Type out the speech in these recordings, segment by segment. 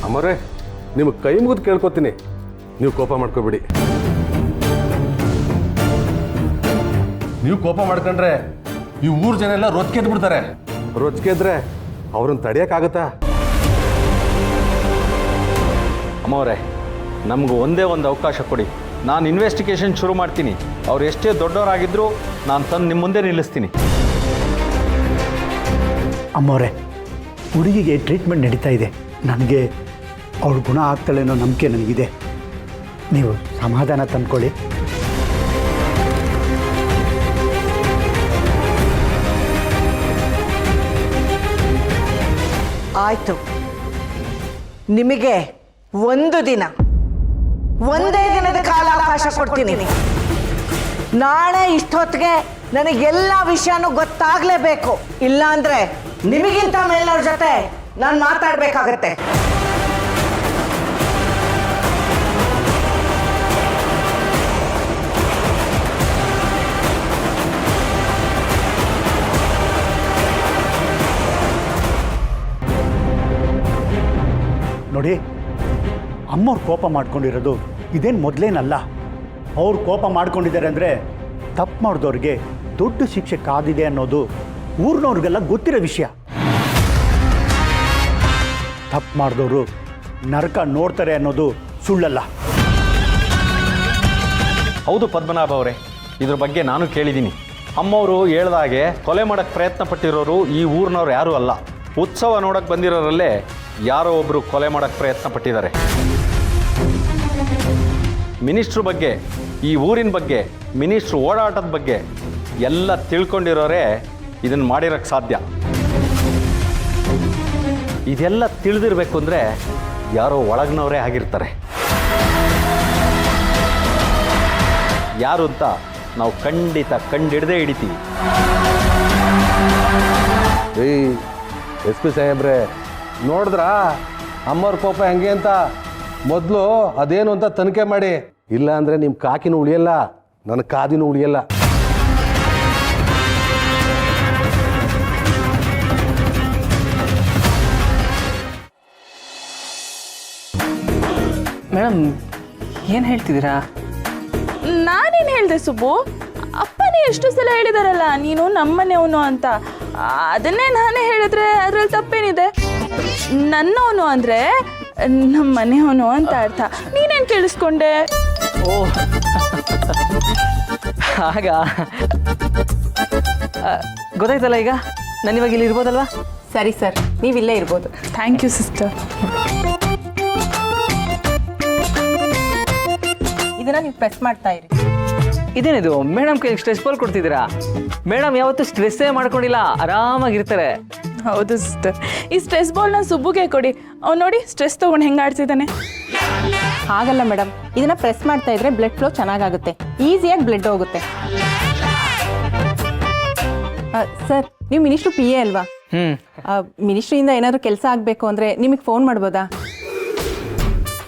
ಅಮ್ಮರೇ, ನಿಮಗೆ ಕೈ ಮುಗಿದು ಕೇಳ್ಕೊತೀನಿ, ನೀವು ಕೋಪ ಮಾಡ್ಕೋಬೇಡಿ. ನೀವು ಕೋಪ ಮಾಡ್ಕೊಂಡ್ರೆ ಈ ಊರು ಜನ ಎಲ್ಲ ರೊಚ್ಕೆದ್ದು ಬಿಡ್ತಾರೆ. ರೊಚ್ಕೆದ್ರೆ ಅವ್ರನ್ನ ತಡೆಯೋಕ್ಕಾಗತ್ತಾ? ಅಮ್ಮವರೇ, ನಮಗೂ ಒಂದೇ ಒಂದು ಅವಕಾಶ ಕೊಡಿ. ನಾನು ಇನ್ವೆಸ್ಟಿಗೇಷನ್ ಶುರು ಮಾಡ್ತೀನಿ. ಅವ್ರು ಎಷ್ಟೇ ದೊಡ್ಡವರಾಗಿದ್ದರೂ ನಾನು ತಂದು ನಿಮ್ಮ ಮುಂದೆ ನಿಲ್ಲಿಸ್ತೀನಿ. ಅಮ್ಮವರೇ, ಹುಡುಗಿಗೆ ಟ್ರೀಟ್ಮೆಂಟ್ ನಡೀತಾ ಇದೆ. ನನಗೆ ಅವಳು ಗುಣ ಆಗ್ತಾಳೆ ಅನ್ನೋ ನಂಬಿಕೆ ನನಗಿದೆ. ನೀವು ಸಮಾಧಾನ ತಂದ್ಕೊಳ್ಳಿ. ಆಯಿತು, ನಿಮಗೆ ಒಂದು ದಿನ, ಒಂದೇ ದಿನದ ಕಾಲಾವಕಾಶ ಕೊಡ್ತೀನಿ. ನಾಳೆ ಇಷ್ಟೊತ್ತಿಗೆ ನನಗೆಲ್ಲ ವಿಷಯನೂ ಗೊತ್ತಾಗಲೇಬೇಕು. ಇಲ್ಲ ಅಂದರೆ ನಿಮಗಿಂತ ಮೇಲಿನವ್ರ ಜೊತೆ ನಾನು ಮಾತಾಡಬೇಕಾಗತ್ತೆ. ನೋಡಿ, ಅಮ್ಮವ್ರು ಕೋಪ ಮಾಡ್ಕೊಂಡಿರೋದು ಇದೇನು ಮೊದಲೇನಲ್ಲ. ಅವ್ರು ಕೋಪ ಮಾಡ್ಕೊಂಡಿದ್ದಾರೆ ಅಂದರೆ ತಪ್ಪು ಮಾಡಿದವ್ರಿಗೆ ದೊಡ್ಡ ಶಿಕ್ಷೆ ಕಾದಿದೆ ಅನ್ನೋದು ಊರಿನವ್ರಿಗೆಲ್ಲ ಗೊತ್ತಿರೋ ವಿಷಯ. ತಪ್ಪು ಮಾಡಿದವರು ನರಕ ನೋಡ್ತಾರೆ ಅನ್ನೋದು ಸುಳ್ಳಲ್ಲ. ಹೌದು ಪದ್ಮನಾಭ ಅವರೇ, ಇದ್ರ ಬಗ್ಗೆ ನಾನು ಕೇಳಿದ್ದೀನಿ. ಅಮ್ಮವರು ಹೇಳ್ದಾಗೆ ಕೊಲೆ ಮಾಡೋಕ್ಕೆ ಪ್ರಯತ್ನ ಪಟ್ಟಿರೋರು ಈ ಊರಿನವ್ರು ಯಾರೂ ಅಲ್ಲ. ಉತ್ಸವ ನೋಡೋಕ್ಕೆ ಬಂದಿರೋರಲ್ಲೇ ಯಾರೋ ಒಬ್ಬರು ಕೊಲೆ ಮಾಡೋಕ್ಕೆ ಪ್ರಯತ್ನ ಪಟ್ಟಿದ್ದಾರೆ. ಮಿನಿಸ್ಟ್ರು ಬಗ್ಗೆ, ಈ ಊರಿನ ಬಗ್ಗೆ, ಮಿನಿಸ್ಟ್ರು ಓಡಾಟದ ಬಗ್ಗೆ ಎಲ್ಲ ತಿಳ್ಕೊಂಡಿರೋರೇ ಇದನ್ನು ಮಾಡಿರೋಕ್ಕೆ ಸಾಧ್ಯ. ಇದೆಲ್ಲ ತಿಳಿದಿರಬೇಕು ಅಂದರೆ ಯಾರೋ ಒಳಗಿನವರೇ ಆಗಿರ್ತಾರೆ. ಯಾರು ಅಂತ ನಾವು ಖಂಡಿತ ಕಂಡಿಡ್ದೇ ಹಿಡಿತೀವಿ. ಎಸ್ ಪಿ ಸಾಹೇಬ್ರೆ, ನೋಡಿದ್ರಾ ಅಮ್ಮವ್ರ ಕೋಪ ಹೆಂಗೆ ಅಂತ? ಮೊದಲು ಅದೇನು ಅಂತ ತನಿಖೆ ಮಾಡಿ. ಇಲ್ಲ ಅಂದರೆ ನಿಮ್ಮ ಕಾಕಿನೂ ಉಳಿಯಲ್ಲ, ನನ್ನ ಕಾದಿನೂ ಉಳಿಯಲ್ಲ. ಮೇಡಮ್, ಏನು ಹೇಳ್ತಿದ್ದೀರಾ? ನಾನೇನು ಹೇಳಿದೆ ಸುಬ್ಬು? ಅಪ್ಪನೇ ಎಷ್ಟು ಸಲ ಹೇಳಿದಾರಲ್ಲ ನೀನು ನಮ್ಮನೆಯವನು ಅಂತ. ಅದನ್ನೇ ನಾನೇ ಹೇಳಿದ್ರೆ ಅದ್ರಲ್ಲಿ ತಪ್ಪೇನಿದೆ? ನನ್ನವನು ಅಂದರೆ ನಮ್ಮ ಮನೆಯವನು ಅಂತ ಅರ್ಥ. ನೀನೇನು ಕೇಳಿಸ್ಕೊಂಡೆ? ಓ ಆಗ ಗೊತ್ತಾಯ್ತಲ್ಲ. ಈಗ ನಾನು ಇವಾಗ ಇಲ್ಲಿ ಇರ್ಬೋದಲ್ವಾ? ಸರಿ ಸರ್, ನೀವಿಲ್ಲೇ ಇರ್ಬೋದು. Thank you sister. ಇದನ್ನ ನೀವು ಪ್ರೆಸ್ ಮಾಡ್ತಾ ಇರಿ. ಇದೇನಿದು ಮೇಡಮ್ ಕೈಗೆ ಸ್ಟ್ರೆಸ್ ಬಾಲ್ ಕೊಡ್ತಿದ್ದೀರಾ? ಮೇಡಮ್ ಯಾವತ್ತೂ ಸ್ಟ್ರೆಸ್ಸೇ ಮಾಡ್ಕೊಂಡಿಲ್ಲ, ಆರಾಮಾಗಿರ್ತಾರೆ. ಹೌದು ಸಿಸ್ಟರ್. ಈ ಸ್ಟ್ರೆಸ್ ಬಾಲ್ನ ಸುಬ್ಬುಗೆ ಕೊಡಿ. ಅವ್ನು ನೋಡಿ ಸ್ಟ್ರೆಸ್ ತೊಗೊಂಡು ಹೆಂಗೆ ಆಡ್ತಿದ್ದಾನೆ. ಹಾಗಲ್ಲ ಮೇಡಮ್, ಇದನ್ನ ಪ್ರೆಸ್ ಮಾಡ್ತಾ ಇದ್ರೆ ಬ್ಲಡ್ ಫ್ಲೋ ಚೆನ್ನಾಗಾಗುತ್ತೆ, ಈಸಿಯಾಗಿ ಬ್ಲಡ್ ಹೋಗುತ್ತೆ. ಸರ್, ನೀವು ಮಿನಿಸ್ಟ್ರು PA ಅಲ್ವಾ? ಮಿನಿಸ್ಟ್ರಿಯಿಂದ ಏನಾದರೂ ಕೆಲಸ ಆಗಬೇಕು ಅಂದರೆ ನಿಮಗೆ ಫೋನ್ ಮಾಡ್ಬೋದಾ?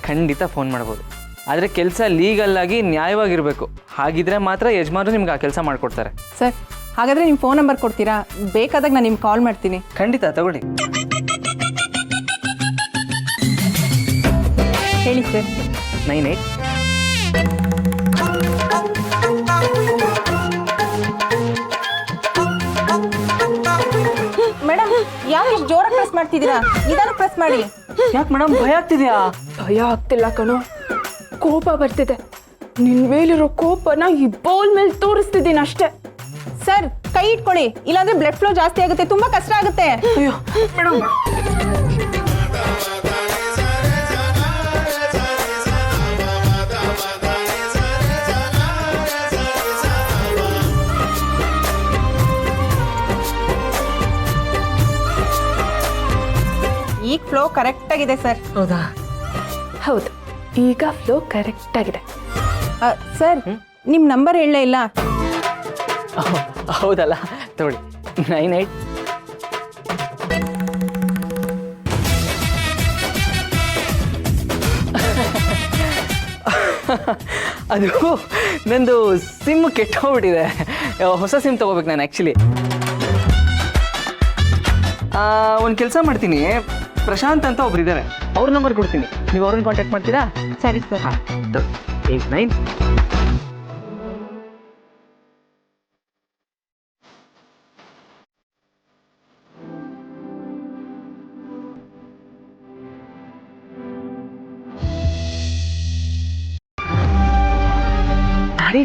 ಖಂಡಿತ ಫೋನ್ ಮಾಡ್ಬೋದು, ಆದರೆ ಕೆಲಸ ಲೀಗಲ್ ಆಗಿ ನ್ಯಾಯವಾಗಿರಬೇಕು. ಹಾಗಿದ್ರೆ ಮಾತ್ರ ಯಜಮಾನರು ನಿಮ್ಗೆ ಆ ಕೆಲಸ ಮಾಡಿಕೊಡ್ತಾರೆ. ಸರ್, ಹಾಗಾದರೆ ನಿಮ್ಮ ಫೋನ್ ನಂಬರ್ ಕೊಡ್ತೀರಾ? ಬೇಕಾದಾಗ ನಾನು ನಿಮ್ಗೆ ಕಾಲ್ ಮಾಡ್ತೀನಿ. ಖಂಡಿತ ತಗೊಳ್ಳಿ. ಹೇಳಿ ಸರ್. 98 ಮೇಡಮ್, ಯಾಕೆ ಇಷ್ಟು ಜೋರಾಗಿ ಪ್ರೆಸ್ ಮಾಡ್ತಿದ್ದೀರಾ? ನಿಧಾನ ಪ್ರೆಸ್ ಮಾಡಿ. ಯಾಕೆ ಮೇಡಮ್, ಭಯ ಆಗ್ತಿದೆಯಾ? ಭಯ ಆಗ್ತಿಲ್ಲ ಕಣೋ, ಕೋಪ ಬರ್ತಿದೆ. ನಿನ್ ಮೇಲಿರೋ ಕೋಪನ ಈ ಬೌಲ್ ಮೇಲೆ ತೋರಿಸ್ತಿದ್ದೀನಿ ಅಷ್ಟೇ. ಸರ್, ಕೈ ಇಟ್ಕೊಳ್ಳಿ, ಇಲ್ಲಾಂದ್ರೆ ಬ್ಲಡ್ ಫ್ಲೋ ಜಾಸ್ತಿ ಆಗುತ್ತೆ, ತುಂಬಾ ಕಷ್ಟ ಆಗುತ್ತೆ. ಅಯ್ಯೋ ಮೇಡಮ್. ಈಗ ಫ್ಲೋ ಕರೆಕ್ಟ್ ಆಗಿದೆ ಸರ್. ಹೌದಾ? ಹೌದು, ಈಗ ಫ್ಲೋ ಕರೆಕ್ಟ್ ಆಗಿದೆ. ಸರ್, ನಿಮ್ಮ ನಂಬರ್ ಹೇಳಲೇ ಇಲ್ಲ. ಹೌದಲ್ಲ, ತಗೊಳ್ಳಿ. 98 ಅದು ನಂದು ಸಿಮ್ ಕೆಟ್ಟೋಗ್ಬಿಟ್ಟಿದೆ. ಹೊಸ ಸಿಮ್ ತೊಗೋಬೇಕು ನಾನು ಆ್ಯಕ್ಚುಲಿ. ಒಂದು ಕೆಲಸ ಮಾಡ್ತೀನಿ, ಪ್ರಶಾಂತ್ ಅಂತ ಒಬ್ರು ಇದ್ದಾರೆ, ಅವ್ರ ನಂಬರ್ ಕೊಡ್ತೀನಿ, ನೀವು ಅವ್ರನ್ನ ಕಾಂಟ್ಯಾಕ್ಟ್ ಮಾಡ್ತೀರಾ? ಸರಿ ಸರ್. ಹಾಂ 89. ಮ್ಯಾಡಿ,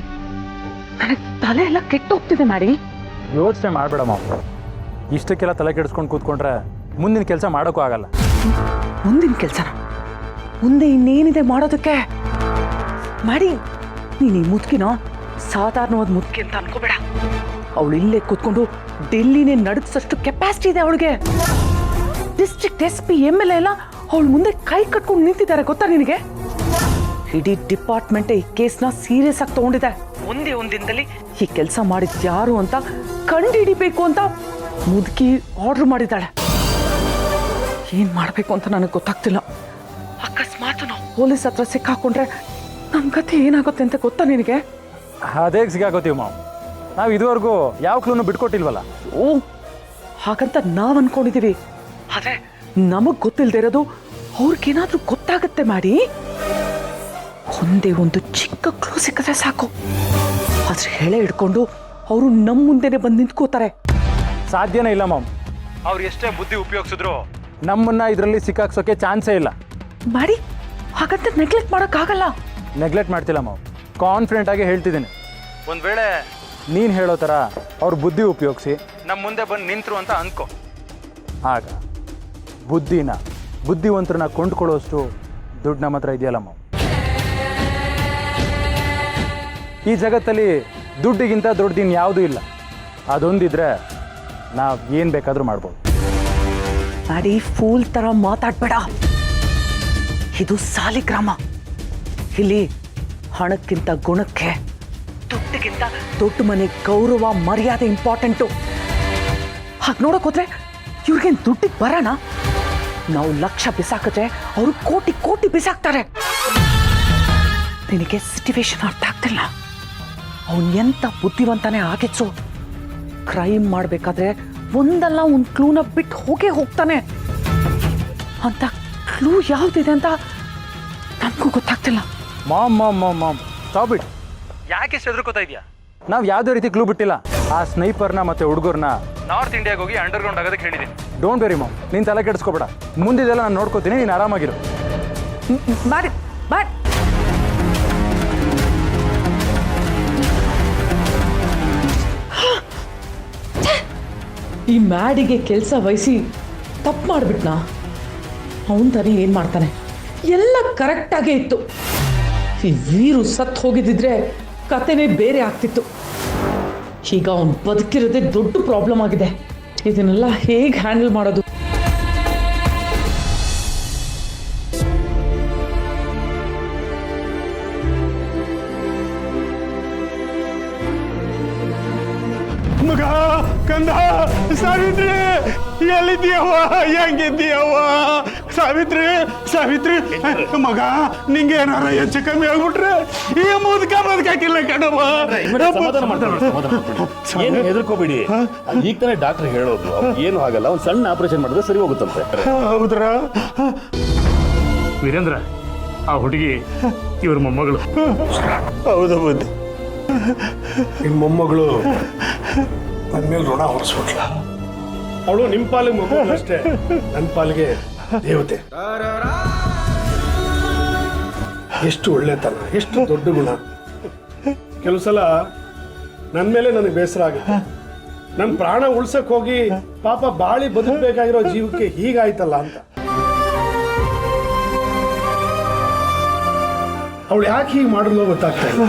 ನನಗೆ ತಲೆ ಎಲ್ಲ ಕೆಟ್ಟೋಗ್ತಿದೆ ಮ್ಯಾಡಿ. ಯೋಚನೆ ಮಾಡಬೇಡ ಮಾವ. ಇಷ್ಟಕ್ಕೆಲ್ಲ ತಲೆ ಕೆಡಿಸ್ಕೊಂಡು ಕೂತ್ಕೊಂಡ್ರೆ ಮುಂದಿನ ಕೆಲಸ ಮಾಡೋಕ್ಕೂ ಆಗಲ್ಲ. ಮುಂದಿನ ಕೆಲಸನ ಮುಂದೆ ಇನ್ನೇನಿದೆ ಮಾಡೋದಕ್ಕೆ? ಮ್ಯಾಡಿ, ನೀನು ಈ ಮುದುಕಿನ ಸಾಧಾರಣವಾದ ಮುದುಕಿ ಅಂತ ಅನ್ಕೋಬೇಡ. ಅವಳು ಇಲ್ಲೇ ಕೂತ್ಕೊಂಡು ಡೆಲ್ಲಿನೇ ನಡಗಿಸೋಷ್ಟು ಕೆಪಾಸಿಟಿ ಇದೆ ಅವಳಿಗೆ. ಡಿಸ್ಟ್ರಿಕ್ಟ್ SP MLA ಎಲ್ಲ ಅವಳು ಮುಂದೆ ಕೈ ಕಟ್ಕೊಂಡು ನಿಂತಿದ್ದಾರೆ, ಗೊತ್ತಾ ನಿನಗೆ? ಇಡೀ ಡಿಪಾರ್ಟ್ಮೆಂಟ್ ಈ ಕೇಸ್ನ ಸೀರಿಯಸ್ ಆಗಿ ತಗೊಂಡಿದೆ. ಒಂದೇ ಒಂದಿನದಲ್ಲಿ ಈ ಕೆಲಸ ಮಾಡಿದ್ ಯಾರು ಅಂತ ಕಂಡು ಹಿಡಿಬೇಕು ಅಂತ ಮುದುಕಿ ಆರ್ಡರ್ ಮಾಡಿದ್ದಾಳೆ. ಏನ್ ಮಾಡಬೇಕು ಅಂತ ನನಗೆ ಗೊತ್ತಾಗ್ತಿಲ್ಲ. ಅಕಸ್ಮಾತ್ ನಾವು ಪೊಲೀಸ್ ಹತ್ರ ಸಿಕ್ಕಾಕೊಂಡ್ರೆ ನಮ್ಮ ಕಥೆ ಏನಾಗುತ್ತೆ ಅಂತ ಗೊತ್ತಾ ನಿನಗೆ? ಅದೇ ಸಿಗಾಕೋತೀವಿ ಮಾವು. ನಾವು ಇದುವರೆಗೂ ಯಾವ ಕ್ಲೂನು ಬಿಟ್ಕೊಟ್ಟಿಲ್ವಲ್ಲ. ಓ, ಹಾಗಂತ ನಾವ್ ಅನ್ಕೊಂಡಿದೀವಿ. ಆದ್ರೆ ನಮಗ್ ಗೊತ್ತಿಲ್ದೇ ಇರೋದು ಅವ್ರಿಗೇನಾದ್ರೂ ಗೊತ್ತಾಗತ್ತೆ ಮಾಡಿ. ಒಂದೇ ಒಂದು ಚಿಕ್ಕ ಕ್ಲೂ ಸಿಕ್ಕಿದ್ರೆ ಸಾಕು, ಅದ್ರ ಹೆಳೆ ಹಿಡ್ಕೊಂಡು ಅವರು ನಮ್ಮ ಮುಂದೆನೆ ಬಂದು ನಿಂತ್ಕೋತಾರೆ. ಸಾಧ್ಯನೇ ಇಲ್ಲ ಮಾವು. ಅವ್ರು ಎಷ್ಟೇ ಬುದ್ಧಿ ಉಪಯೋಗಿಸಿದ್ರು ನಮ್ಮನ್ನ ಇದರಲ್ಲಿ ಸಿಕ್ಕಾಕ್ಸೋಕೆ ಚಾನ್ಸೇ ಇಲ್ಲ. ಮಾಡಿ, ಹಾಗಂತ ನೆಗ್ಲೆಕ್ಟ್ ಮಾಡೋಕ್ಕಾಗಲ್ಲ. ನೆಗ್ಲೆಕ್ಟ್ ಮಾಡ್ತಿಲ್ಲ ಮಾವು, ಕಾನ್ಫಿಡೆಂಟ್ ಆಗಿ ಹೇಳ್ತಿದ್ದೀನಿ. ಒಂದು ವೇಳೆ ನೀನು ಹೇಳೋ ಥರ ಅವ್ರ ಬುದ್ಧಿ ಉಪಯೋಗಿಸಿ ನಮ್ಮ ಮುಂದೆ ಬಂದು ನಿಂತರು ಅಂತ ಅಂದ್ಕೊ, ಆಗ ಬುದ್ಧಿವಂತರನ್ನ ಕೊಂಡ್ಕೊಳ್ಳೋಷ್ಟು ದುಡ್ಡು ನಮ್ಮ ಹತ್ರ ಇದೆಯಲ್ಲ ಮಾವು. ಈ ಜಗತ್ತಲ್ಲಿ ದುಡ್ಡಿಗಿಂತ ದೊಡ್ಡದಿನ್ ಯಾವುದೂ ಇಲ್ಲ. ಅದೊಂದಿದ್ರೆ ನಾವು ಏನು ಬೇಕಾದರೂ ಮಾಡ್ಬೋದು. ಮಾಡಿ, ಫೂಲ್ ತರ ಮಾತಾಡ್ಬೇಡ. ಇದು ಸಾಲಿಗ್ರಾಮ. ಇಲ್ಲಿ ಹಣಕ್ಕಿಂತ ಗುಣಕ್ಕೆ, ದುಡ್ಡಿಗಿಂತ ದೊಡ್ಡ ಮನೆ ಗೌರವ ಮರ್ಯಾದೆ ಇಂಪಾರ್ಟೆಂಟು. ಹಾಗೆ ನೋಡಕ್ ಹೋದ್ರೆ ಇವ್ರಿಗೇನು ದುಡ್ಡಿಗೆ ಬರೋಣ? ನಾವು ಲಕ್ಷ ಬಿಸಾಕಿದ್ರೆ ಅವರು ಕೋಟಿ ಕೋಟಿ ಬಿಸಾಕ್ತಾರೆ. ನಿನಗೆ ಸಿಚುವೇಶನ್ ಅರ್ಥ ಆಗ್ತಿಲ್ಲ. ಅವನ್ ಎಂತ ಬುದ್ಧಿವಂತನೇ ಆಗಿತ್ತು. ಕ್ರೈಮ್ ಮಾಡಬೇಕಾದ್ರೆ ಒಂದಲ್ಲ ಒಂದು ಕ್ಲೂನ ಬಿಟ್ಟು ಹೋಗ್ತಾನೆ. ಅಂತ ಕ್ಲೂ ಯಾವ್ದಿದೆ ಅಂತ ನಮಗೂ ಗೊತ್ತಾಗ್ತಿಲ್ಲ. Mom stop it. ಯಾಕೆ ಹೆದರ್ಕೋತಾ ಇದೆಯಾ? ನಾವು ಯಾವುದೇ ರೀತಿ ಕ್ಲೂ ಬಿಟ್ಟಿಲ್ಲ. ಆ ಸ್ನೈಪರ್ನ ಮತ್ತೆ ಹುಡುಗರನ್ನ ನಾರ್ತ್ ಇಂಡಿಯಾಗೆ ಹೋಗಿ ಅಂಡರ್ಗ್ರೌಂಡ್ ಆಗೋದಕ್ಕೆ ಹೇಳಿದ್ದೀನಿ. ಡೋಂಟ್ ವೆರಿ ಮಾಮ್, ನೀನು ತಲೆ ಕೆಡಿಸ್ಕೋಬೇಡ. ಮುಂದಿದೆಲ್ಲ ನಾನು ನೋಡ್ಕೋತೀನಿ, ನೀನು ಆರಾಮಾಗಿರು. ಮಾಡಿ ಮಾಡಿ ಈ ಮ್ಯಾಡಿಗೆ ಕೆಲಸ ವಹಿಸಿ ತಪ್ಪು ಮಾಡಿಬಿಟ್ನಾ? ಅವನ ತನಿ ಏನು ಮಾಡ್ತಾನೆ? ಎಲ್ಲ ಕರೆಕ್ಟಾಗೇ ಇತ್ತು. ಈ ವೀರು ಸತ್ತು ಹೋಗಿದ್ದಿದ್ರೆ ಕತೆನೇ ಬೇರೆ ಆಗ್ತಿತ್ತು. ಈಗ ಅವನು ಬದುಕಿರೋದೇ ದೊಡ್ಡ ಪ್ರಾಬ್ಲಮ್ ಆಗಿದೆ. ಇದನ್ನೆಲ್ಲ ಹೇಗೆ ಹ್ಯಾಂಡಲ್ ಮಾಡೋದು? ಮಗ, ಕಂದ, ಸಾವಿತ್ರಿ ಎಲ್ಲಿದ್ದೀಯವ್ವ? ಹೆಂಗಿದ್ದೀಯವ್ವ? ಸಾವಿತ್ರಿ ಮಗ, ನಿಂಗೆ ಏನಾರ ಹೆಚ್ಚು ಕಮ್ಮಿ ಆಗ್ಬಿಟ್ರೆ ಈ ಮುದುಕ ಬದುಕಾಕಿಲ್ಲ ಕಣವ್ವ. ಏನು ಹೆದರ್ಕೋಬೇಡಿ, ಈಗ ತಾನೇ ಡಾಕ್ಟರ್ ಹೇಳೋದು ಏನು ಆಗಲ್ಲ, ಒಂದು ಸಣ್ಣ ಆಪರೇಷನ್ ಮಾಡಿದ್ರೆ ಸರಿ ಹೋಗುತ್ತಂತೆ. ಹೌದ್ರಾ? ವೀರೇಂದ್ರ, ಆ ಹುಡುಗಿ ಇವ್ರ ಮೊಮ್ಮಗಳು. ಹೌದು ಬುದ್ಧಿ. ನಿಮ್ಮ ಮೊಮ್ಮಗಳು ನನ್ನ ಮೇಲೆ ಋಣ ಹೊರಿಸ್ಬಿಟ್ಲ. ಅವಳು ನಿಮ್ಮ ಪಾಲಿಗೆ ಮೊಮ್ಮಗಳು ಅಷ್ಟೇ, ನನ್ನ ಪಾಲಿಗೆ ದೇವತೆ. ಎಷ್ಟು ಒಳ್ಳೆತನ, ಎಷ್ಟು ದೊಡ್ಡ ಗುಣ. ಕೆಲವು ಸಲ ನನ್ನ ಮೇಲೆ ನನಗೆ ಬೇಸರ ಆಗುತ್ತೆ. ನನ್ನ ಪ್ರಾಣ ಉಳ್ಸಕ್ ಹೋಗಿ ಪಾಪ ಬಾಳಿ ಬದುಕಬೇಕಾಗಿರೋ ಜೀವಕ್ಕೆ ಹೀಗಾಯ್ತಲ್ಲ ಅಂತ. ಅವಳು ಯಾಕೆ ಹೀಗೆ ಮಾಡಿದ್ಲೋ ಗೊತ್ತಾಗ್ತಾ ಇಲ್ಲ.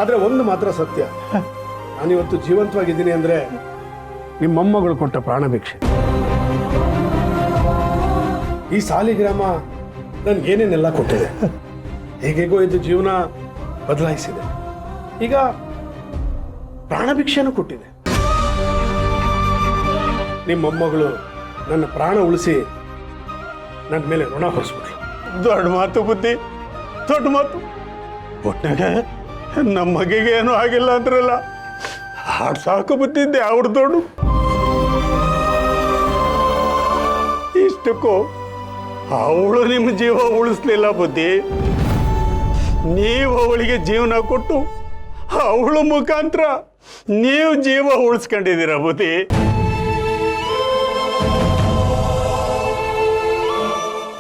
ಆದ್ರೆ ಒಂದು ಮಾತ್ರ ಸತ್ಯ, ನಾನಿವತ್ತು ಜೀವಂತವಾಗಿದ್ದೀನಿ ಅಂದ್ರೆ ನಿಮ್ಮ ಮೊಮ್ಮಗಳು ಕೊಟ್ಟ ಪ್ರಾಣ ಭಿಕ್ಷೆ. ಈ ಸಾಲಿಗ್ರಾಮ ನನ್ಗೇನೇನೆಲ್ಲ ಕೊಟ್ಟಿದೆ. ಹೇಗೇಗೋ ಇದು ಜೀವನ ಬದಲಾಯಿಸಿದೆ. ಈಗ ಪ್ರಾಣ ಭಿಕ್ಷೆನೂ ಕೊಟ್ಟಿದೆ. ನಿಮ್ಮ ಮೊಮ್ಮಗಳು ನನ್ನ ಪ್ರಾಣ ಉಳಿಸಿ ನನ್ನ ಮೇಲೆ ಋಣ ಹೊರಿಸ್ಬಿಟ್ಲು. ದೊಡ್ಡ ಮಾತು ಬುದ್ಧಿ, ದೊಡ್ಡ ಮಾತು. ಒಟ್ಟಾಗ ನಮ್ಮ ಮಗಿಗೆ ಏನೂ ಆಗಿಲ್ಲ ಅಂದ್ರಲ್ಲ, ಹಾಡು ಸಾಕು ಬುದ್ಧಿದ್ದೆ ಅವ್ರ ದೊಡ್ಡ. ಅಷ್ಟಕ್ಕೂ ಅವಳು ನಿಮ್ಮ ಜೀವ ಉಳಿಸ್ಲಿಲ್ಲ ಬುದ್ಧಿ. ನೀವು ಅವಳಿಗೆ ಜೀವನ ಕೊಟ್ಟು ಅವಳ ಮುಖಾಂತರ ನೀವು ಜೀವ ಉಳಿಸ್ಕೊಂಡಿದ್ದೀರ ಬುದ್ಧಿ.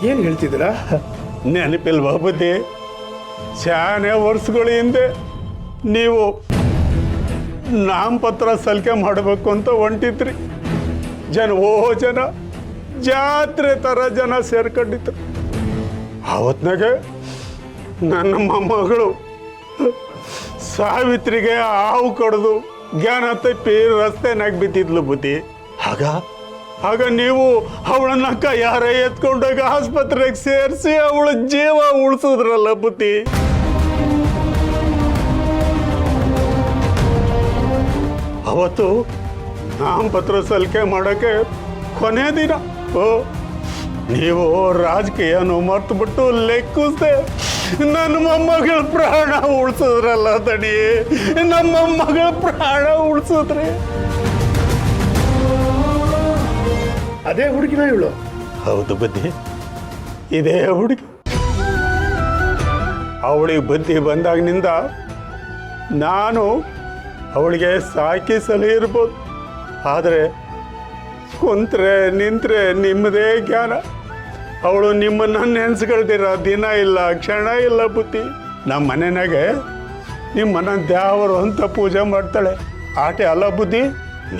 ಏನು ಹೇಳ್ತಿದ್ದೀರಾ? ನೆನಪಿಲ್ವಾ ಬುದ್ಧಿ? ಶಾನೆ ವರ್ಷಗಳ ಹಿಂದೆ ನೀವು ನಾಮಪತ್ರ ಸಲ್ಲಿಕೆ ಮಾಡಬೇಕು ಅಂತ ಹೊಂಟಿದ್ರಿ. ಜನ ಜಾತ್ರೆ ಥರ ಜನ ಸೇರ್ಕೊಂಡಿದ್ರು. ಆವತ್ನಾಗೆ ನನ್ನ ಮೊಮ್ಮಗಳು ಸಾವಿತ್ರಿಗೆ ಹಾವು ಕಡ್ದು ಜ್ಞಾನ ತಪ್ಪಿ ರಸ್ತೆನಾಗ ಬಿದ್ದಿದ್ಲು ಬುದ್ಧಿ. ಆಗ ನೀವು ಅವಳನ್ನ ಯಾರ ಎತ್ಕೊಂಡಾಗ ಆಸ್ಪತ್ರೆಗೆ ಸೇರಿಸಿ ಅವಳ ಜೀವ ಉಳಿಸಿದ್ರಲ್ಲ ಬುದ್ಧಿ. ಅವತ್ತು ನಾಮಪತ್ರ ಸಲ್ಲಿಕೆ ಮಾಡೋಕ್ಕೆ ಕೊನೆ ದಿನ ನೀವು ರಾಜಕೀಯನೂ ಮರ್ತುಬಿಟ್ಟು ಲೆಕ್ಕಿಸ್ದೆ ನನ್ನ ಮೊಮ್ಮಗಳ ಪ್ರಾಣ ಉಳಿಸಿದ್ರಲ್ಲ ದಣಿ. ನಮ್ಮ ಮೊಮ್ಮಗಳ ಪ್ರಾಣ ಉಳಿಸಿದ್ರಿ. ಅದೇ ಹುಡುಗಿನ ಇವಳು? ಹೌದು ಬುದ್ಧಿ, ಇದೇ ಹುಡುಗಿ. ಅವಳಿಗೆ ಬುದ್ಧಿ ಬಂದಾಗಿನಿಂದ ನಾನು ಅವಳಿಗೆ ಸಾಕಿ ಸಲಹೆ ಇರ್ಬೋದು, ಆದರೆ ಕುಂತ್ರೆ ನಿಂತ್ರೆ ನಿಮ್ಮದೇ ಜ್ಞಾನ. ಅವಳು ನಿಮ್ಮನ್ನು ನೆನೆಸ್ಕೊಳ್ದಿರ ದಿನ ಇಲ್ಲ, ಕ್ಷಣ ಇಲ್ಲ ಬುದ್ಧಿ. ನಮ್ಮ ಮನೆಯಾಗೆ ನಿಮ್ಮನ್ನ ದೇವರು ಅಂತ ಪೂಜೆ ಮಾಡ್ತಾಳೆ. ಆಟೆ ಅಲ್ಲ ಬುದ್ಧಿ,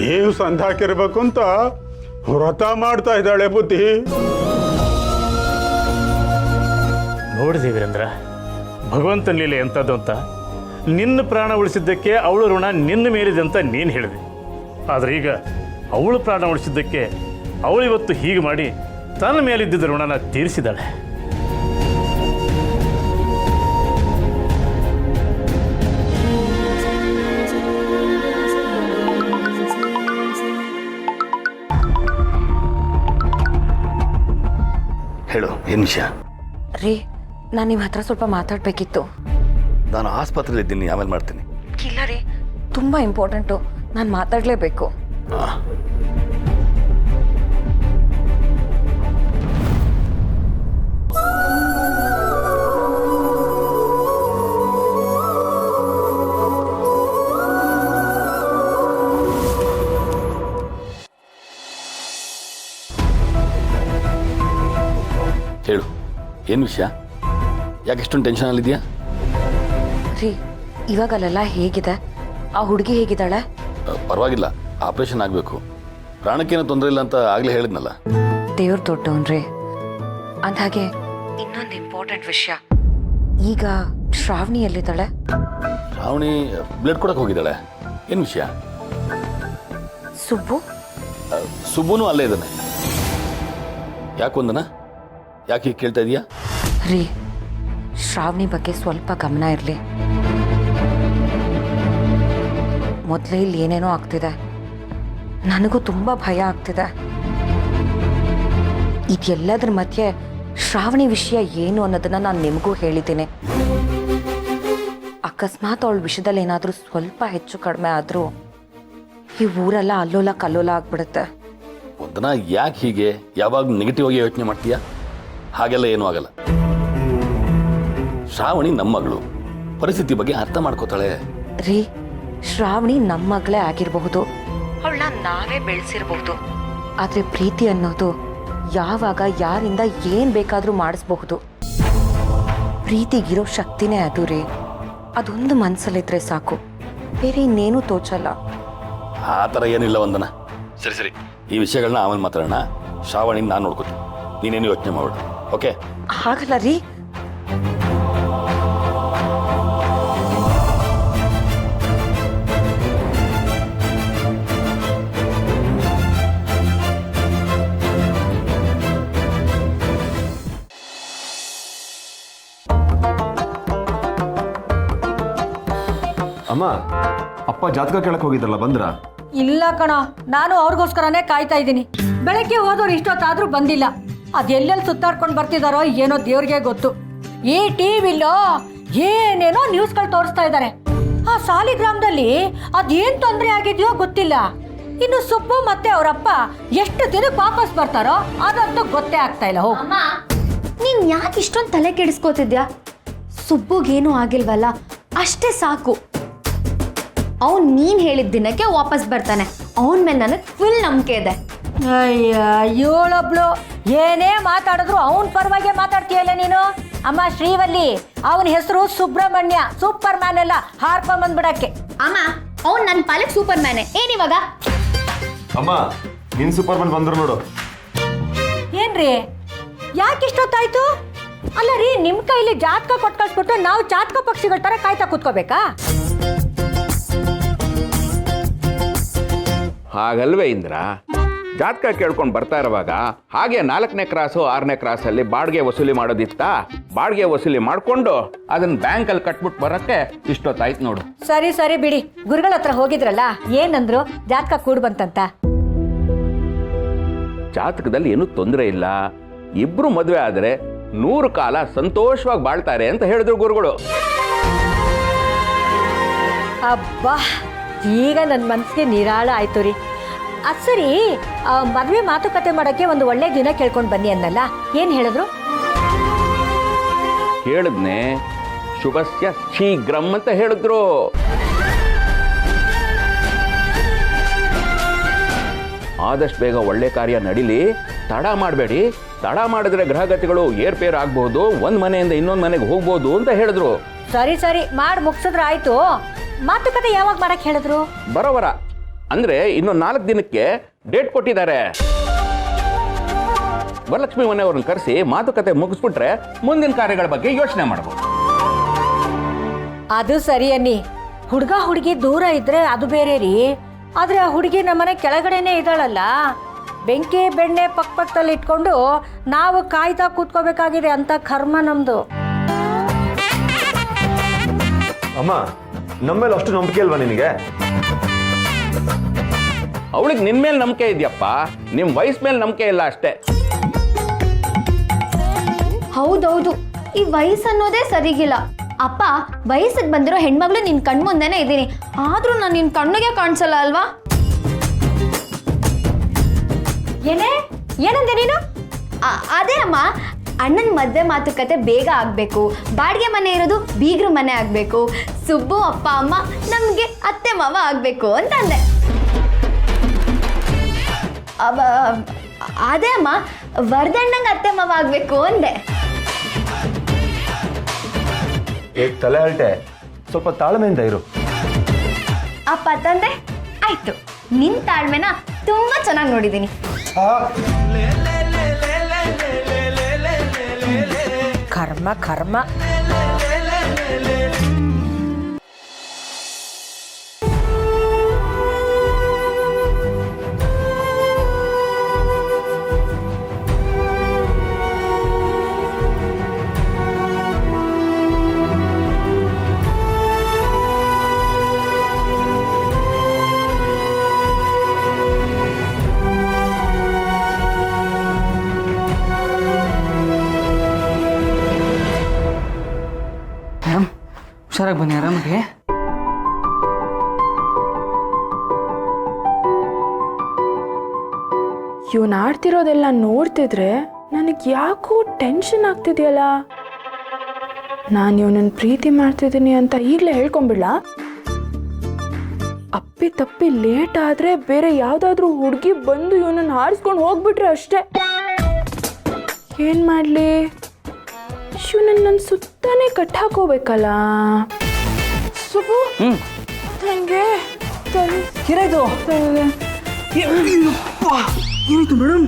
ನೀವು ಸಂಧ ಹಾಕಿರ್ಬೇಕು ಅಂತ ವ್ರತ ಮಾಡ್ತಾ ಇದ್ದಾಳೆ ಬುದ್ಧಿ. ನೋಡಿದೆ ವೀರೇಂದ್ರ, ಭಗವಂತನ ಲೀಲೆ ಎಂಥದ್ದು ಅಂತ. ನಿನ್ನ ಪ್ರಾಣ ಉಳಿಸಿದ್ದಕ್ಕೆ ಅವಳು ಋಣ ನಿನ್ನ ಮೇಲಿದೆ ಅಂತ ನೀನು ಹೇಳಿದೆ. ಆದರೆ ಈಗ ಅವಳು ಪ್ರಾಣ ಉಳಿಸಿದ್ದಕ್ಕೆ ಅವಳಿವತ್ತು ಹೀಗೆ ಮಾಡಿ ತನ್ನ ಮೇಲಿದ್ದ ಋಣನ ತೀರಿಸಿದಾಳೆ. ಹೇಳು, ಏನು ವಿಷಯ? ರೀ, ನಾನು ನಿಮ್ಮ ಹತ್ರ ಸ್ವಲ್ಪ ಮಾತಾಡಬೇಕಿತ್ತು. ನಾನು ಆಸ್ಪತ್ರೆಯಲ್ಲಿದ್ದೀನಿ, ಆಮೇಲೆ ಮಾಡ್ತೀನಿ. ಇಲ್ಲ ರೀ, ತುಂಬ ಇಂಪಾರ್ಟೆಂಟು, ನಾನು ಮಾತಾಡಲೇಬೇಕು. ಹೇಳು, ಏನು ವಿಷಯ? ಯಾಕೆ ಇಷ್ಟೊಂದು ಟೆನ್ಷನಲ್ಲಿದೆಯಾ? ರೀ, ಇವಾಗಲೆಲ್ಲ ಹೇಗಿದೆ? ಆ ಹುಡುಗಿ ಹೇಗಿದ್ದಾಳೆ? ಪರವಾಗಿಲ್ಲ, ಆಪರೇಷನ್ ಆಗಬೇಕು, ಪ್ರಾಣಕ್ಕೇನೂ ತೊಂದರೆ ಇಲ್ಲ ಅಂತ ಆಗಲೇ ಹೇಳಿದ್ನಲ್ಲ. ದೇವ್ರ ದೊಡ್ಡವನ್ರಿ. ಅಂದಾಗೆ ಇನ್ನೊಂದು ಇಂಪಾರ್ಟೆಂಟ್ ವಿಷಯ, ಈಗ ಶ್ರಾವಣಿ ಎಲ್ಲಿದ್ದಾಳೆ? ಶ್ರಾವಣಿ ಬ್ಲಡ್ ಕೊಡಕ್ಕೆ ಹೋಗಿದ್ದಾಳೆ. ಏನು ವಿಷಯ? ಸುಬ್ಬು? ಸುಬ್ಬುನೂ ಅಲ್ಲೇ ಇದ್ದಾನೆ. ಯಾಕೊಂದನ? ಯಾಕೆ ಹೀಗೆ ಕೇಳ್ತಾ ಇದೀಯಾ? ರೀ, ಶ್ರಾವಣಿ ಬಗ್ಗೆ ಸ್ವಲ್ಪ ಗಮನ ಇರಲಿ. ಮೊದಲೇ ಇಲ್ಲಿ ಏನೇನೋ ಆಗ್ತಿದೆ, ನನಗೂ ತುಂಬ ಭಯ ಆಗ್ತಿದೆ. ಇದೆಲ್ಲದರ ಮಧ್ಯೆ ಶ್ರಾವಣಿ ವಿಷಯ ಏನು ಅನ್ನೋದನ್ನ ನಾನು ನಿಮಗೂ ಹೇಳಿದ್ದೀನಿ. ಅಕಸ್ಮಾತ್ ಅವಳ ವಿಷಯದಲ್ಲಿ ಏನಾದರೂ ಸ್ವಲ್ಪ ಹೆಚ್ಚು ಕಡಿಮೆ ಆದರೂ ಈ ಊರೆಲ್ಲ ಅಲ್ಲೋಲ ಕಲ್ಲೋಲ ಆಗ್ಬಿಡುತ್ತೆ. ಒಂದನ ಯಾಕೆ ಹೀಗೆ ಯಾವಾಗ ನೆಗೆಟಿವ್ ಆಗಿ ಯೋಚನೆ ಮಾಡ್ತೀಯಾ? ಹಾಗೆಲ್ಲ ಏನೂ ಆಗಲ್ಲ. ಶ್ರಾವಣಿ ನಮ್ಮ ಮಗಳು, ಪರಿಸ್ಥಿತಿ ಬಗ್ಗೆ ಅರ್ಥ ಮಾಡ್ಕೋತಾಳೆ. ರೀ, ಶ್ರಾವಣಿ ನಮ್ಮ ಮಗಳೇ ಆಗಿರಬಹುದು, ಅವಳನ್ನ ನಾವೇ ಬೆಳೆಸಿರಬಹುದು. ಆದರೆ ಪ್ರೀತಿ ಅನ್ನೋದು ಯಾವಾಗ ಯಾರಿಂದ ಏನು ಬೇಕಾದರೂ ಮಾಡಿಸ್ಬಹುದು. ಪ್ರೀತಿಗಿರೋ ಶಕ್ತಿನೇ ಅದು ರೀ. ಅದೊಂದು ಮನಸ್ಸಲ್ಲಿದ್ರೆ ಸಾಕು, ಬೇರೆ ಇನ್ನೇನು ತೋಚಲ್ಲ. ಆ ಥರ ಏನಿಲ್ಲ ವಂದನ. ಸರಿ ಸರಿ, ಈ ವಿಷಯಗಳನ್ನ ಆಮೇಲೆ ಮಾತಾಡೋಣ. ಶ್ರಾವಣಿ ನಾನು ನೋಡ್ಕೋತೀನಿ, ನೀನೇನು ಯೋಚನೆ ಮಾಡು. ಓಕೆ? ಹಾಗಲ್ಲ ರೀ, ಅಮ್ಮ, ಅಪ್ಪ ಜಾತಕ ಕೇಳಕ್ ಹೋಗಿದ್ರಲ್ಲ, ಬಂದ್ರ? ಇಲ್ಲ ಕಣ, ನಾನು ಅವ್ರಿಗೋಸ್ಕರನೇ ಕಾಯ್ತಾ ಇದ್ದೀನಿ. ಬೆಳಗ್ಗೆ ಹೋದವ್ರು ಇಷ್ಟೊತ್ತಾದ್ರೂ ಬಂದಿಲ್ಲ. ಅದೆಲ್ಲೆಲ್ಲಿ ಸುತ್ತಾಡ್ಕೊಂಡು ಬರ್ತಿದಾರೋ ಏನೋ ದೇವ್ರಿಗೆ ಗೊತ್ತು. ಈ ಟಿವಿಲೋ ಏನೇನೋ ನ್ಯೂಸ್ಗಳು ತೋರಿಸ್ತಾ ಇದ್ದಾರೆ. ಆ ಸಾಲಿಗ್ರಾಮದಲ್ಲಿ ಅದೇನ್ ತೊಂದರೆ ಆಗಿದೆಯೋ ಗೊತ್ತಿಲ್ಲ. ಇನ್ನು ಸುಬ್ಬು ಮತ್ತೆ ಅವರಪ್ಪ ಎಷ್ಟು ದಿನಕ್ಕೆ ವಾಪಸ್ ಬರ್ತಾರೋ ಅದಂತೂ ಗೊತ್ತೇ ಆಗ್ತಾ ಇಲ್ಲ. ಹೋಗು. ನೀನ್ ಯಾಕೆ ಇಷ್ಟೊಂದು ತಲೆ ಕೆಡಿಸ್ಕೋತಿದ್ಯಾ? ಸುಬ್ಬುಗೇನು ಆಗಿಲ್ವಲ್ಲ, ಅಷ್ಟೇ ಸಾಕು. ಅವನ್ ನೀನ್ ಹೇಳಿದ ದಿನಕ್ಕೆ ವಾಪಸ್ ಬರ್ತಾನೆ. ಅವನ ಮೇಲೆ ನನಗೆ ಫುಲ್ ನಂಬಿಕೆ ಇದೆ. ಅಯ್ಯ, ಇವಳೊಬ್ಳು ಏನೇ ಮಾತಾಡಿದ್ರು ಅವನ ಪರವಾಗಿ ಮಾತಾಡ್ತೀಯಲ್ಲ ನೀನು. ಅಮ್ಮ ಶ್ರೀವಲ್ಲಿ, ಅವನ ಹೆಸರು ಸುಬ್ರಹ್ಮಣ್ಯ, ಸೂಪರ್ ಮ್ಯಾನ್ ಎಲ್ಲ ಹಾರ್ಕೊಂಬಂದ್ಬಿಡಕ್ಕೆ. ಅಮ್ಮ, ಅವ್ನು ನನ್ನ ಪಾಲಕ್ ಸೂಪರ್ ಮ್ಯಾನೆ. ಏನಿವಾಗ? ಅಮ್ಮ ನಿನ್ ಸೂಪರ್ ಮ್ಯಾನ್ ಬಂದ್ರು ನೋಡು. ಏನ್ರಿ, ಯಾಕೆ ಇಷ್ಟೊತ್ತಾಯ್ತು? ಅಲ್ಲ ರೀ, ನಿಮ್ ಕೈಲಿ ಜಾತಕ ಕೊಟ್ಟು ಕಳ್ಸ್ಬಿಟ್ಟು ನಾವು ಜಾತಕ ಪಕ್ಷಿಗಳ ತರ ಕಾಯ್ತಾ ಕೂತ್ಕೋಬೇಕಾ? ಹಾಗಲ್ವೇ ಇಂದ್ರ, ಜಾತಕ ಕೇಳ್ಕೊಂಡು ಬರ್ತಾ ಇರುವಾಗ ಹಾಗೆ 4ನೇ ಕ್ರಾಸು 6ನೇ ಕ್ರಾಸಲ್ಲಿ ಬಾಡಿಗೆ ವಸೂಲಿ ಮಾಡೋದಿತ್ತಾ? ಬಾಡಿಗೆ ವಸೂಲಿ ಮಾಡಿಕೊಂಡು ಅದನ್ನ ಬ್ಯಾಂಕಲ್ಲಿ ಕಟ್ಬಿಟ್ಟು ಬರೋಕ್ಕೆ ಇಷ್ಟೊತ್ತಾಯ್ತು ನೋಡು. ಸರಿ ಸರಿ ಬಿಡಿ, ಗುರುಗಳ ಹತ್ರ ಹೋಗಿದ್ರಲ್ಲ, ಏನಂದ್ರು? ಜಾತಕ ಕೂಡ್ ಬಂತಂತ. ಜಾತಕದಲ್ಲಿ ಏನೂ ತೊಂದರೆ ಇಲ್ಲ, ಇಬ್ರು ಮದುವೆ ಆದರೆ 100 ಕಾಲ ಸಂತೋಷವಾಗಿ ಬಾಳ್ತಾರೆ ಅಂತ ಹೇಳಿದ್ರು ಗುರುಗಳು. ಅಬ್ಬಾ, ಈಗ ನನ್ನ ಮನಸ್ಸಿಗೆ ನಿರಾಳ ಆಯ್ತು ರೀ. ಅದು ಸರಿ, ಮದುವೆ ಮಾತುಕತೆ ಮಾಡೋಕ್ಕೆ ಒಂದು ಒಳ್ಳೆ ದಿನ ಕೇಳ್ಕೊಂಡು ಬನ್ನಿ ಅನ್ನಲ್ಲ, ಏನು ಹೇಳಿದ್ರು? ಹೇಳಿದ್ನೆ, ಶುಭಸ್ಯ ಶೀಘ್ರಂ ಅಂತ ಹೇಳಿದ್ರು. ಆದಷ್ಟು ಬೇಗ ಒಳ್ಳೆ ಕಾರ್ಯ ನಡೀಲಿ, ತಡ ಮಾಡಬೇಡಿ. ತಡ ಮಾಡಿದ್ರೆ ಗ್ರಹಗತಿಗಳು ಏರ್ಪೇರ್ ಆಗ್ಬಹುದು, ಒಂದು ಮನೆಯಿಂದ ಇನ್ನೊಂದು ಮನೆಗೆ ಹೋಗ್ಬೋದು ಅಂತ ಹೇಳಿದ್ರು. ಸರಿ ಸರಿ, ಮಾಡಿ ಮುಗಿಸಿದ್ರೆ ಆಯ್ತು. ಮಾತುಕತೆ ಯಾವಾಗ ಮಾಡಕ್ಕೆ ಹೇಳಿದ್ರು? ಬರೋವರ ಅಂದ್ರೆ ಇನ್ನು 4 ದಿನಕ್ಕೆ ಡೇಟ್ ಕೊಟ್ಟಿದ್ದಾರೆ. ವರಲಕ್ಷ್ಮಿ ಮನೆಯವ್ರನ್ನ ಕರೆಸಿ ಮಾತುಕತೆ ಮುಗಿಸ್ಬಿಟ್ರೆ ಮುಂದಿನ ಕಾರ್ಯಗಳ ಬಗ್ಗೆ ಯೋಚನೆ ಮಾಡಬಹುದು. ಅದು ಸರಿ ಅನ್ನಿ. ಹುಡುಗ ಹುಡುಗಿ ದೂರ ಇದ್ರೆ ಅದು ಬೇರೆ ರೀ. ಆದ್ರೆ ಆ ಹುಡುಗಿ ನಮ್ಮನೆ ಕೆಳಗಡೆನೆ ಇದ್ದಾಳಲ್ಲ, ಬೆಂಕಿ ಬೆಣ್ಣೆ ಪಕ್ಕದಲ್ಲಿ ಇಟ್ಕೊಂಡು ನಾವು ಕಾಯ್ತಾ ಕೂತ್ಕೋಬೇಕಾಗಿದೆ ಅಂತ ಕರ್ಮ ನಮ್ದು. ಅಮ್ಮ ನಮ್ಮೇಲೆ ಅಷ್ಟು ನಂಬಿಕೆ ಅಲ್ವಾ ನಿನಗೆ? ಅವಳಿಗೆ ನಿನ್ ಮೇಲೆ ನಂಬಿಕೆ ಇದೆಯಪ್ಪ, ನಿಮ್ ವಯಸ್ಸ ಮೇಲೆ ನಂಬಿಕೆ ಇಲ್ಲ ಅಷ್ಟೇ. ಹೌದೌದು, ಈ ವಯಸ್ಸು ಅನ್ನೋದೇ ಸರಿಗಿಲ್ಲ. ಅಪ್ಪ, ವಯಸ್ಸಿಗೆ ಬಂದಿರೋ ಹೆಣ್ಮಗಳು ನಿನ್ ಕಣ್ಮುಂದೆನೇ ಇದ್ದೀನಿ, ಆದ್ರೂ ನಾನು ನಿನ್ ಕಣ್ಣಿಗೆ ಕಾಣಿಸಲ್ಲ ಅಲ್ವಾ? ಏನೇ ಏನಂದೆ ನೀನು? ಅದೇ ಅಮ್ಮ, ಅಣ್ಣನ ಮದುವೆ ಮಾತುಕತೆ ಬೇಗ ಆಗಬೇಕು, ಬಾಡಿಗೆ ಮನೆ ಇರೋದು ಬೀಗ್ರ ಮನೆ ಆಗಬೇಕು, ಸುಬ್ಬು ಅಪ್ಪ ಅಮ್ಮ ನಮಗೆ ಅತ್ತೆ ಮಾವ ಆಗಬೇಕು ಅಂತ ಅಂದೆ. ಅದೇ ಅಮ್ಮ, ವರದಣ್ಣಂಗೆ ಅತ್ತೆ ಮಾವ ಆಗಬೇಕು ಅಂದೆ. ತಲೆ ಅಲ್ಟೆ, ಸ್ವಲ್ಪ ತಾಳ್ಮೆಯಿಂದ ಇರು. ಅಪ್ಪ ತಂದೆ, ಆಯ್ತು, ನಿನ್ ತಾಳ್ಮೆನ ತುಂಬಾ ಚೆನ್ನಾಗಿ ನೋಡಿದ್ದೀನಿ. ಕರ್ಮ ಕರ್ಮ. ಹುಷಾರಾಗಿ ಬನ್ನಿ, ಆರಾಮಾಗಿ. ಇವನು ಆಡ್ತಿರೋದೆಲ್ಲ ನೋಡ್ತಿದ್ರೆ ನನಗೆ ಯಾಕೋ ಟೆನ್ಷನ್ ಆಗ್ತಿದೆಯಲ್ಲ. ನಾನು ಇವನನ್ನು ಪ್ರೀತಿ ಮಾಡ್ತಿದ್ದೀನಿ ಅಂತ ಈಗಲೇ ಹೇಳ್ಕೊಂಬಿಡ್ಲಾ? ಅಪ್ಪಿ ತಪ್ಪಿ ಲೇಟ್ ಆದರೆ ಬೇರೆ ಯಾವುದಾದ್ರೂ ಹುಡುಗಿ ಬಂದು ಇವನನ್ನು ಹಾರಿಸ್ಕೊಂಡು ಹೋಗ್ಬಿಟ್ರೆ ಅಷ್ಟೇ. ಏನು ಮಾಡಲಿ? ಇವನನ್ನು ನನ್ನ ಸುತ್ತಾನೆ ಕಟ್ ಹಾಕೋಬೇಕಲ್ಲ. ಸುಬ್ಬು, ನನಗೆ ಏನಾಯ್ತು? ಏನಾಯ್ತು ಮೇಡಮ್?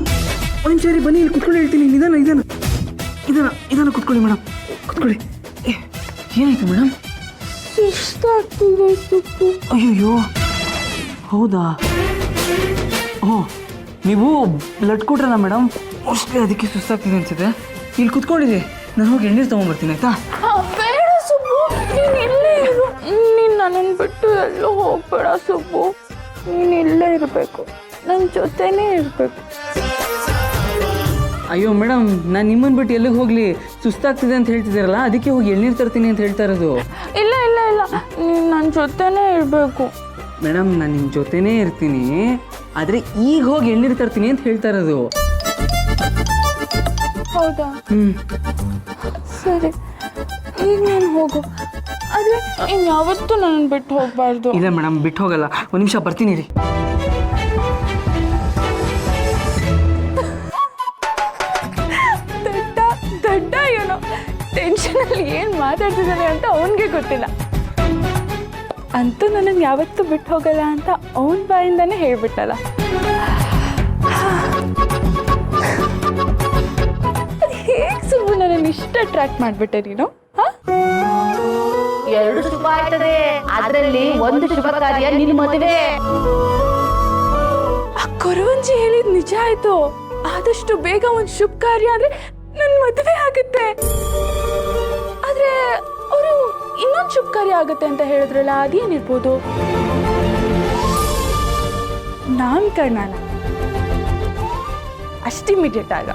ಒಂದು ಸರಿ ಬನ್ನಿ, ಇಲ್ಲಿ ಕುತ್ಕೊಳ್ಳಿ, ಹೇಳ್ತೀನಿ. ನಿಧಾನ ಕುತ್ಕೊಳ್ಳಿ ಮೇಡಮ್, ಕುತ್ಕೊಳ್ಳಿ. ಏನಾಯ್ತು ಮೇಡಮ್? ಸುಸ್ತಾಗ್ತಿದೆ ಸುಬ್ಬು. ಅಯ್ಯೋ, ಹೌದಾ? ನೀವು ಬ್ಲಡ್ ಕೊಟ್ರಲ್ಲ ಮೇಡಮ್, ಮೋಸ್ಟ್ಲಿ ಅದಕ್ಕೆ ಸುಸ್ತಾಗ್ತಿದೆ ಅನ್ಸುತ್ತೆ. ಇಲ್ಲಿ ಕುತ್ಕೊಂಡಿರಿ, ನಾನು ಹೋಗಿ ಎಣ್ಣೀರು ತೊಗೊಂಡ್ಬರ್ತೀನಿ, ಆಯ್ತಾ? ಬೇಡ ಸುಬ್ಬು, ನೀನು ಇಲ್ಲೇ ಇರು. ನೀನು ನನ್ನನ್ನು ಬಿಟ್ಟು ಎಲ್ಲೂ ಹೋಗ್ಬೇಡ ಸುಬ್ಬು. ನೀನು ಇಲ್ಲೇ ಇರಬೇಕು, ನನ್ನ ಜೊತೆನೇ ಇರಬೇಕು. ಅಯ್ಯೋ ಮೇಡಮ್, ನಾನು ನಿಮ್ಮನ್ನು ಬಿಟ್ಟು ಎಲ್ಲಿಗೆ ಹೋಗಲಿ? ಸುಸ್ತಾಗ್ತಿದೆ ಅಂತ ಹೇಳ್ತಿದ್ದೀರಲ್ಲ, ಅದಕ್ಕೆ ಹೋಗಿ ಎಳ್ನೀರು ತರ್ತೀನಿ ಅಂತ ಹೇಳ್ತಾ ಇರೋದು. ಇಲ್ಲ ನೀನು ನನ್ನ ಜೊತೆನೇ ಇರಬೇಕು. ಮೇಡಮ್, ನಾನು ನಿಮ್ಮ ಜೊತೆನೇ ಇರ್ತೀನಿ. ಆದರೆ ಈಗ ಹೋಗಿ ಎಳ್ನೀರು ತರ್ತೀನಿ ಅಂತ ಹೇಳ್ತಾ ಇರೋದು. ಹೌದಾ? ಸರಿ, ಈಗ ನಾನು ಹೋಗು. ಆದರೆ ಇನ್ಯಾವತ್ತೂ ನನ್ನ ಬಿಟ್ಟು ಹೋಗಬಾರ್ದು. ಇಲ್ಲ ಮೇಡಮ್, ಬಿಟ್ಟು ಹೋಗಲ್ಲ. ಒಂದು ನಿಮಿಷ ಬರ್ತೀನಿ ರೀ. ದಡ್ಡ ಏನೋ ಟೆನ್ಷನಲ್ಲಿ ಏನು ಮಾತಾಡ್ತಿದ್ದಾನೆ ಅಂತ ಅವನಿಗೆ ಗೊತ್ತಿಲ್ಲ. ಅಂತೂ ನನ್ನನ್ನು ಯಾವತ್ತೂ ಬಿಟ್ಟು ಹೋಗಲ್ಲ ಅಂತ ಅವನ ಬಾಯಿಂದಾನೇ ಹೇಳ್ಬಿಟ್ಟಲ್ಲ. ಅದು ಹೇಗೆ ಸುಬ್ಬು ನನ್ನನ್ನು ಇಷ್ಟ ಅಟ್ರಾಕ್ಟ್ ಮಾಡಿಬಿಟ್ಟೆ ನೀನು? ಎರಡು ಶುಭ ಆಯ್ತದೆ, ಅದರಲ್ಲಿ ಒಂದು ಶುಭ ಕಾರ್ಯ ನಿನ್ನ ಮದುವೆ. ಆ ಕೊರವಂಜಿ ಹೇಳಿದ್ ನಿಜ ಆಯ್ತು. ಆದಷ್ಟು ಬೇಗ ಒಂದು ಶುಭ ಕಾರ್ಯ ಅಂದ್ರೆ ನನ್ನ ಮದುವೆ ಆಗುತ್ತೆ. ಆದ್ರೆ ಅವರು ಇನ್ನೊಂದು ಶುಭ ಕಾರ್ಯ ಆಗುತ್ತೆ ಅಂತ ಹೇಳಿದ್ರಲ್ಲ, ಅದೇನಿರ್ಬೋದು? ನಾಮಕರಣ. ಅಷ್ಟು ಇಮಿಡಿಯೇಟ್ ಆಗ